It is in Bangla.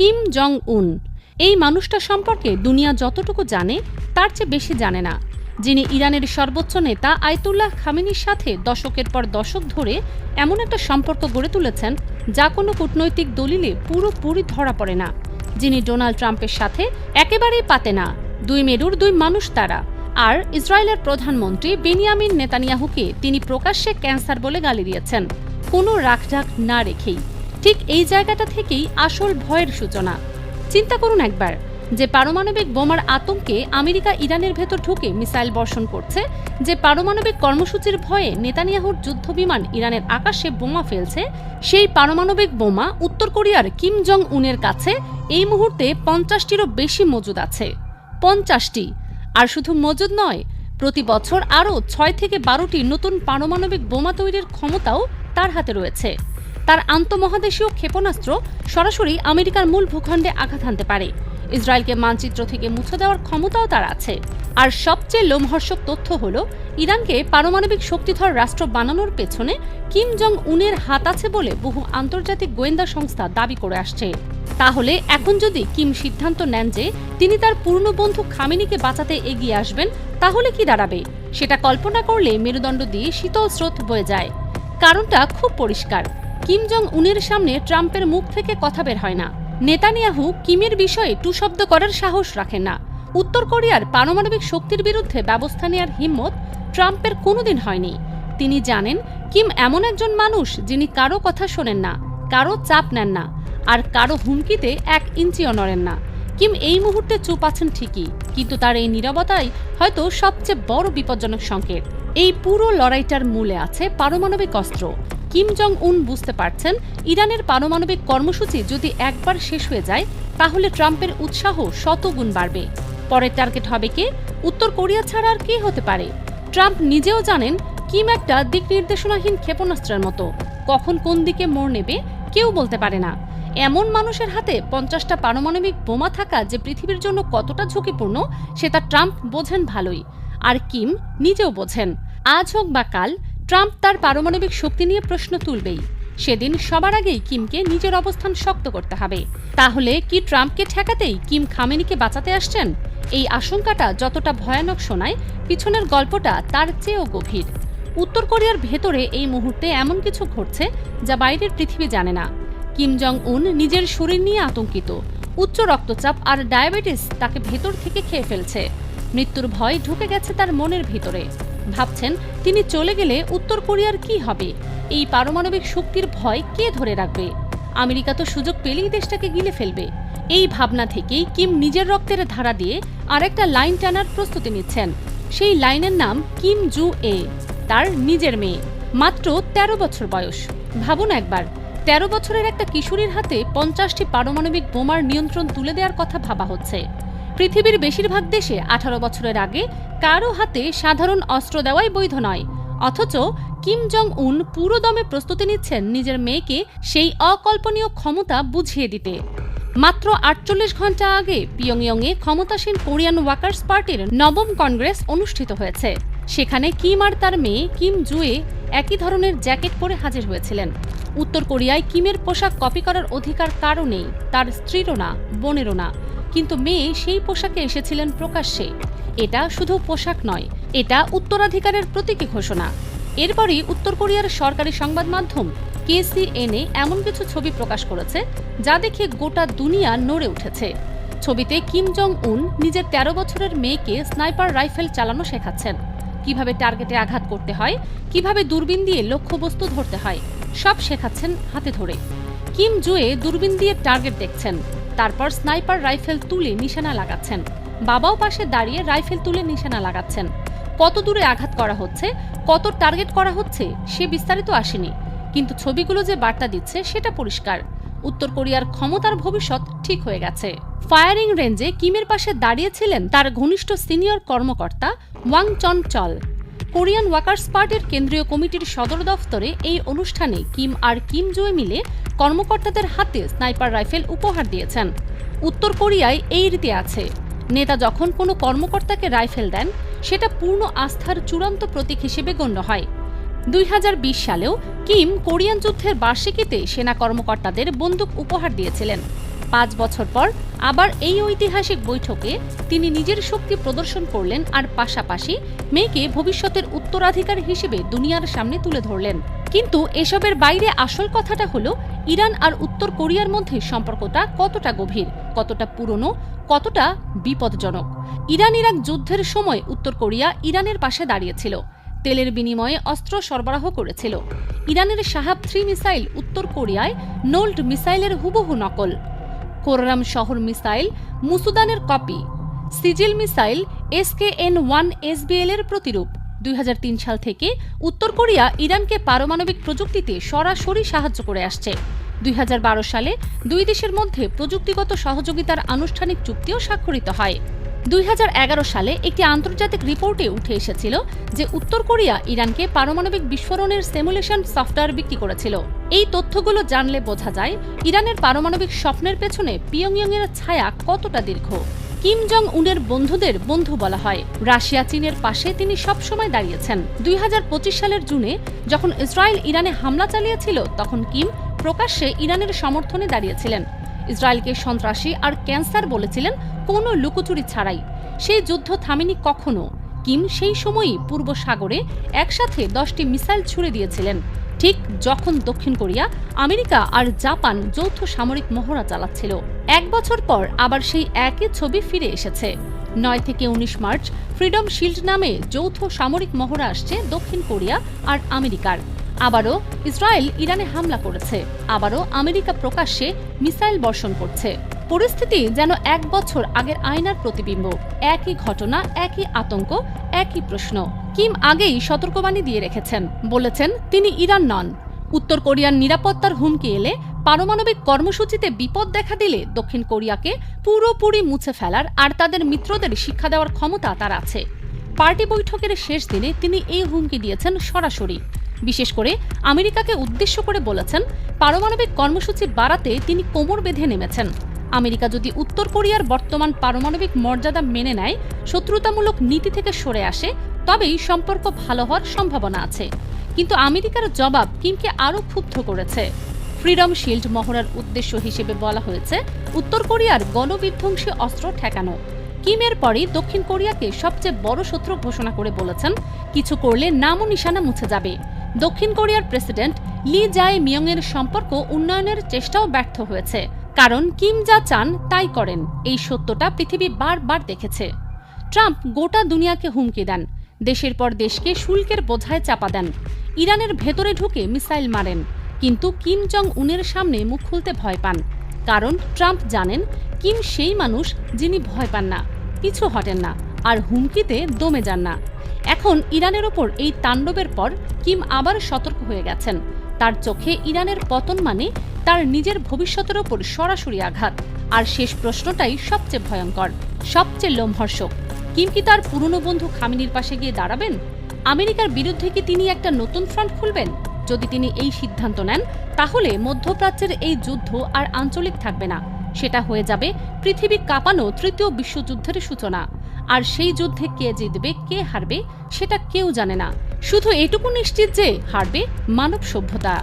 কিম জং উন। এই মানুষটা সম্পর্কে দুনিয়া যতটুকু জানে তার চেয়ে বেশি জানে না। যিনি ইরানের সর্বোচ্চ নেতা আয়াতুল্লাহ খামেনির সাথে দশকের পর দশক ধরে এমন একটা সম্পর্ক গড়ে তুলেছেন যা কোনো কূটনৈতিক দলিলে পুরোপুরি ধরা পড়ে না। যিনি ডোনাল্ড ট্রাম্পের সাথে একেবারেই পাতে না। দুই মেরুর দুই মানুষ তারা। আর ইসরায়েলের প্রধানমন্ত্রী বেনিয়ামিন নেতানিয়াহুকে তিনি প্রকাশ্যে ক্যান্সার বলে গালি দিয়েছেন, কোনো রাখঢাক না রেখেই। ঠিক এই জায়গাটা থেকেই আসল ভয়ের সূচনা। চিন্তা করুন একবার, যে পারমাণবিক বোমার আতঙ্কে আমেরিকা ইরানের ভেতর ঢুকে মিসাইল বর্ষণ করছে, যে পারমাণবিক কর্মসূচির ভয়ে নেতানিয়াহুর যুদ্ধবিমান ইরানের আকাশে বোমা ফেলছে, সেই পারমাণবিক বোমা উত্তর কোরিয়ার কিম জং উনের কাছে এই মুহূর্তে 50টিরও বেশি মজুদ আছে। 50টি। আর শুধু মজুদ নয়, প্রতি বছর আরও 6 থেকে 12টি নতুন পারমাণবিক বোমা তৈরির ক্ষমতাও তার হাতে রয়েছে। তার আন্তঃমহাদেশীয় ক্ষেপণাস্ত্র সরাসরি আমেরিকার মূল ভূখণ্ডে আঘাত হানতে পারে। ইসরায়েলকে মানচিত্র থেকে মুছে দেওয়ার ক্ষমতাও তার আছে। আর সবচেয়ে লোমহর্ষক তথ্য হল, ইরানকে পারমাণবিক শক্তিধর রাষ্ট্র বানানোর পেছনে কিম জং উনের হাত আছে বলে বহু আন্তর্জাতিক গোয়েন্দা সংস্থা দাবি করে আসছে। তাহলে এখন যদি কিম সিদ্ধান্ত নেন যে তিনি তার পুরনো বন্ধু খামেনিকে বাঁচাতে এগিয়ে আসবেন, তাহলে কি দাঁড়াবে? সেটা কল্পনা করলে মেরুদণ্ড দিয়ে শীতল স্রোত বয়ে যায়। কারণটা খুব পরিষ্কার। কিম জং উনের সামনে ট্রাম্পের মুখ থেকে কথা বের হয় না। নেতানিয়াহু কিমের বিষয়ে টু শব্দ করার সাহস রাখেন না। উত্তর কোরিয়ার পারমাণবিক শক্তির বিরুদ্ধে ব্যবস্থা নেওয়ার হিম্মত ট্রাম্পের কোনোদিন হয়নি। তিনি জানেন কিম এমন একজন মানুষ যিনি কারো কথা শোনেন না, কারো চাপ নেন না, আর কারো হুমকিতে 1 ইঞ্চিও নড়েন না। কিম এই মুহূর্তে চুপ আছেন ঠিকই, কিন্তু তার এই নীরবতাই হয়তো সবচেয়ে বড় বিপজ্জনক সংকেত। এই পুরো লড়াইটার মূলে আছে পারমাণবিক অস্ত্র। কিম জং উন বুঝতে পারছেন, ইরানের পারমাণবিক কর্মসূচি যদি একবার শেষ হয়ে যায়, তাহলে ট্রাম্পের উৎসাহ শতগুণ বাড়বে। পরের টার্গেট হবে কে? উত্তর কোরিয়া ছাড়া আর কে হতে পারে? ট্রাম্প নিজেও জানেন কিম একটা দিক নির্দেশনাহীন ক্ষেপণাস্ত্রের মতো। কখন কোন দিকে মোড় নেবে কেউ বলতে পারে না। এমন মানুষের হাতে 50টা পারমাণবিক বোমা থাকা যে পৃথিবীর জন্য কতটা ঝুঁকিপূর্ণ, সেটা ট্রাম্প বোঝেন ভালোই। আর কিম নিজেও বোঝেন। আজ হোক বা কাল ট্রাম্প তার পারমাণবিক শক্তি নিয়ে প্রশ্ন তুলবেই। সেদিন সবার আগেই কিমকে নিজের অবস্থান শক্ত করতে হবে। তাহলে কি ট্রাম্পকে ঠেকাতেই কিম খামেনিকে বাঁচাতে আসছেন? এই আশঙ্কাটা যতটা ভয়ানক শোনায়, পিছনের গল্পটা তার চেয়েও গভীর। উত্তর কোরিয়ার ভেতরে এই মুহূর্তে এমন কিছু ঘটছে যা বাইরের পৃথিবী জানে না। কিম জং উন নিজের শরীর নিয়ে আতঙ্কিত। উচ্চ রক্তচাপ আর ডায়াবেটিস তাকে ভেতর থেকে খেয়ে ফেলছে। মৃত্যুর ভয় ঢুকে গেছে তার মনের ভিতরে। ভাবছেন তিনি চলে গেলে উত্তর কোরিয়ার কি হবে? এই পারমাণবিক শক্তির ভয় কে ধরে রাখবে? আমেরিকা তো সুযোগ পেলেই দেশটাকে গিলে ফেলবে। এই ভাবনা থেকেই কিম নিজের রক্তের ধারা দিয়ে আরেকটা লাইন টানার প্রস্তুতি নিচ্ছেন। সেই লাইনের নাম কিম জু এ, তার নিজের মেয়ে। মাত্র 13 বছর বয়স। ভাবুন একবার, 13 বছরের একটা কিশোরীর হাতে 50টি পারমাণবিক বোমার নিয়ন্ত্রণ তুলে দেওয়ার কথা ভাবা হচ্ছে। পৃথিবীর বেশিরভাগ দেশে 18 বছরের আগে কারো হাতে সাধারণ অস্ত্র দেওয়াই বৈধ নয়। অথচ কিম জং উন পুরো দমে প্রস্তুতি নিচ্ছেন নিজের মেয়েকে সেই অকল্পনীয় ক্ষমতা বুঝিয়ে দিতে। মাত্র 48 ঘন্টা আগে পিয়ংইয়ংয়ে ক্ষমতাসীন কোরিয়ান ওয়ার্কার্স পার্টির 9ম কংগ্রেস অনুষ্ঠিত হয়েছে। সেখানে কিম আর তার মেয়ে কিম জুয়ে একই ধরনের জ্যাকেট পরে হাজির হয়েছিলেন। উত্তর কোরিয়ায় কিমের পোশাক কপি করার অধিকার কারও নেই, তার স্ত্রীরও না, বোনেরও না। কিন্তু মেয়ে সেই পোশাকে এসেছিলেন প্রকাশ্যে। এটা শুধু পোশাক নয়, এটা উত্তরাধিকারের প্রতীকী ঘোষণা। এরপরই উত্তর কোরিয়ার সরকারি সংবাদ মাধ্যম KCNA এমন কিছু ছবি প্রকাশ করেছে যা দেখে গোটা দুনিয়া নড়ে উঠেছে। ছবিতে কিম জং উন নিজের 13 বছরের মেয়েকে স্নাইপার রাইফেল চালানো শেখাচ্ছেন। কিভাবে টার্গেটে আঘাত করতে হয়, কিভাবে দূরবীন দিয়ে লক্ষ্যবস্তু ধরতে হয়, সব শেখাচ্ছেন হাতে ধরে। কিম জুয়ে দূরবীন দিয়ে টার্গেট দেখছেন, তারপর স্নাইপার রাইফেল তুলে নিশানা লাগাচ্ছেন। বাবাও পাশে দাঁড়িয়ে রাইফেল তুলে নিশানা লাগাচ্ছেন। কত দূরে আঘাত করা হচ্ছে, কত টার্গেট করা হচ্ছে সে বিস্তারিত আসেনি, কিন্তু ছবিগুলো যে বার্তা দিচ্ছে সেটা পরিষ্কার। উত্তর কোরিয়ার ক্ষমতার ভবিষ্যৎ ঠিক হয়ে গেছে। ফায়ারিং রেঞ্জে কিমের পাশে দাঁড়িয়েছিলেন তার ঘনিষ্ঠ সিনিয়র কর্মকর্তা ওয়াং চন চল। কোরিয়ান ওয়ার্কার্স পার্টির কেন্দ্রীয় কমিটির সদর দফতরে এই অনুষ্ঠানে কিম আর কিম জুয়ে মিলে কর্মকর্তাদের হাতে স্নাইপার রাইফেল উপহার দিয়েছেন। উত্তর কোরিয়ায় এই রীতি আছে, নেতা যখন কোনো কর্মকর্তাকে রাইফেল দেন, সেটা পূর্ণ আস্থার চূড়ান্ত প্রতীক হিসেবে গণ্য হয়। 2020 সালেও কিম কোরিয়ান যুদ্ধের বার্ষিকীতে সেনা কর্মকর্তাদের বন্দুক উপহার দিয়েছিলেন। 5 বছর পর আবার এই ঐতিহাসিক বৈঠকে তিনি নিজের শক্তি প্রদর্শন করলেন আর পাশাপাশি মেয়েকে ভবিষ্যতের উত্তরাধিকার হিসেবে দুনিয়ার সামনে তুলে ধরলেন। কিন্তু এসবের বাইরে আসল কথাটা হলো ইরান আর উত্তর কোরিয়ার মধ্যে সম্পর্কটা কতটা গভীর, কতটা পুরনো, কতটা বিপজ্জনক। ইরান ইরাক যুদ্ধের সময় উত্তর কোরিয়া ইরানের পাশে দাঁড়িয়েছিল, তেলের বিনিময়ে অস্ত্র সরবরাহ করেছিল। ইরানের শাহাব 3 মিসাইল উত্তর কোরিয়ায় নোল্ড মিসাইলের হুবহু নকল, কোররাম শহর মিসাইল মুসুদানের কপি, সিজিল মিসাইল SKN-1 SBL এর প্রতিরূপ। 2003 সাল থেকে উত্তর কোরিয়া ইরানকে পারমাণবিক প্রযুক্তিতে সরাসরি সাহায্য করে আসছে। 2012 সালে দুই দেশের মধ্যে প্রযুক্তিগত সহযোগিতার আনুষ্ঠানিক চুক্তিও স্বাক্ষরিত হয়। 2011 সালে একটি আন্তর্জাতিক রিপোর্টে উঠে এসেছিল যে উত্তর কোরিয়া ইরানকে পারমাণবিক বিস্ফোরণের সিমুলেশন সফটওয়্যার বিক্রি করেছিল। এই তথ্যগুলো জানলে বোঝা যায় ইরানের পারমাণবিক স্বপ্নের পেছনে পিয়ংইয়ংয়ের ছায়া কতটা দীর্ঘ। কিম জং উনের বন্ধুদের বন্ধু বলা হয়। রাশিয়া চীনের পাশে তিনি সবসময় দাঁড়িয়েছেন। 2025 সালের জুনে যখন ইসরায়েল ইরানে হামলা চালিয়েছিল তখন কিম প্রকাশ্যে ইরানের সমর্থনে দাঁড়িয়েছিলেন। ইসরায়েলকে সন্ত্রাসী আর ক্যান্সার বলেছিলেন কোনো লুকোচুরি ছাড়াই। সেই যুদ্ধ থামেনি কখনো। কিম সেই সময়ই পূর্ব সাগরে একসাথে 10টি মিসাইল ছুড়ে দিয়েছিলেন, ঠিক যখন দক্ষিণ কোরিয়া, আমেরিকা আর জাপান যৌথ সামরিক মহড়া চালাচ্ছিল। 1 বছর পর আবার সেই একই ছবি ফিরে এসেছে। 9 থেকে 19 মার্চ ফ্রিডম শিল্ড নামে যৌথ সামরিক মহড়া আসছে দক্ষিণ কোরিয়া আর আমেরিকার। আবারও ইসরায়েল ইরানে হামলা করেছে, আবারও আমেরিকা প্রকাশ্যে মিসাইল বর্ষণ করছে। পরিস্থিতি যেন 1 বছর আগের আয়নার প্রতিবিম্ব। একই ঘটনা, একই আতঙ্ক, একই প্রশ্ন। কিম আগেই সতর্কবাণী দিয়ে রেখেছেন, বলেছেন তিনি ইরান নন। উত্তর কোরিয়ার নিরাপত্তার হুমকি এলে, পারমাণবিক কর্মসূচিতে বিপদ দেখা দিলে দক্ষিণ কোরিয়াকে পুরোপুরি মুছে ফেলার আর তাদের মিত্রদের শিক্ষা দেওয়ার ক্ষমতা তার আছে। পার্টি বৈঠকের শেষ দিনে তিনি এই হুমকি দিয়েছেন সরাসরি। বিশেষ করে আমেরিকাকে উদ্দেশ্য করে বলেছেন, পারমাণবিক কর্মসূচি বাড়াতে তিনি কোমর বেঁধে নেমেছেন। আমেরিকা যদি উত্তর কোরিয়ার বর্তমান পারমাণবিক মর্যাদা মেনে নেয়, শত্রুতামূলক নীতি থেকে সরে আসে, তবেই সম্পর্ক ভালো হওয়ার সম্ভাবনা আছে। কিন্তু আমেরিকার জবাব কিমকে আরও ক্ষুব্ধ করেছে। ফ্রিডম শিল্ড মহড়ার উদ্দেশ্য হিসেবে বলা হয়েছে উত্তর কোরিয়ার গণবিধ্বংসী অস্ত্র ঠেকানো। কিমের পরই দক্ষিণ কোরিয়াকে সবচেয়ে বড় শত্রু ঘোষণা করে বলেছেন, কিছু করলে নামও নিশানা মুছে যাবে। দক্ষিণ কোরিয়ার প্রেসিডেন্ট লি জায়ে মিয়ংয়ের সম্পর্ক উন্নয়নের চেষ্টাও ব্যর্থ হয়েছে, কারণ কিম যা চান তাই করেন। এই সত্যটা পৃথিবী বারবার দেখেছে। ট্রাম্প গোটা দুনিয়াকে হুমকি দেন, দেশের পর দেশকে শুল্কের বোঝায় চাপা দেন, ইরানের ভেতরে ঢুকে মিসাইল মারেন। কিন্তু কিম জং উনের সামনে মুখ খুলতে ভয় পান, কারণ ট্রাম্প জানেন কিম সেই মানুষ যিনি ভয় পান না, পিছু হটেন না, আর হুমকিতে দমে যান না। এখন ইরানের ওপর এই তাণ্ডবের পর কিম আবার সতর্ক হয়ে গেছেন। তার চোখে ইরানের পতন মানে তার নিজের ভবিষ্যতের ওপর সরাসরি আঘাত। আর শেষ প্রশ্নটাই সবচেয়ে ভয়ঙ্কর, সবচেয়ে লোমহর্ষক। কিম কি তার পুরনো বন্ধু খামেনির পাশে গিয়ে দাঁড়াবেন? আমেরিকার বিরুদ্ধে কি তিনি একটা নতুন ফ্রন্ট খুলবেন? যদি তিনি এই সিদ্ধান্ত নেন, তাহলে মধ্যপ্রাচ্যের এই যুদ্ধ আর আঞ্চলিক থাকবে না, সেটা হয়ে যাবে পৃথিবী কাঁপানো তৃতীয় বিশ্বযুদ্ধের সূচনা। আর সেই যুদ্ধে কে জিতবে, কে হারবে, সেটা কেউ জানে না। শুধু এটুকু নিশ্চিত যে হারবে মানব সভ্যতা।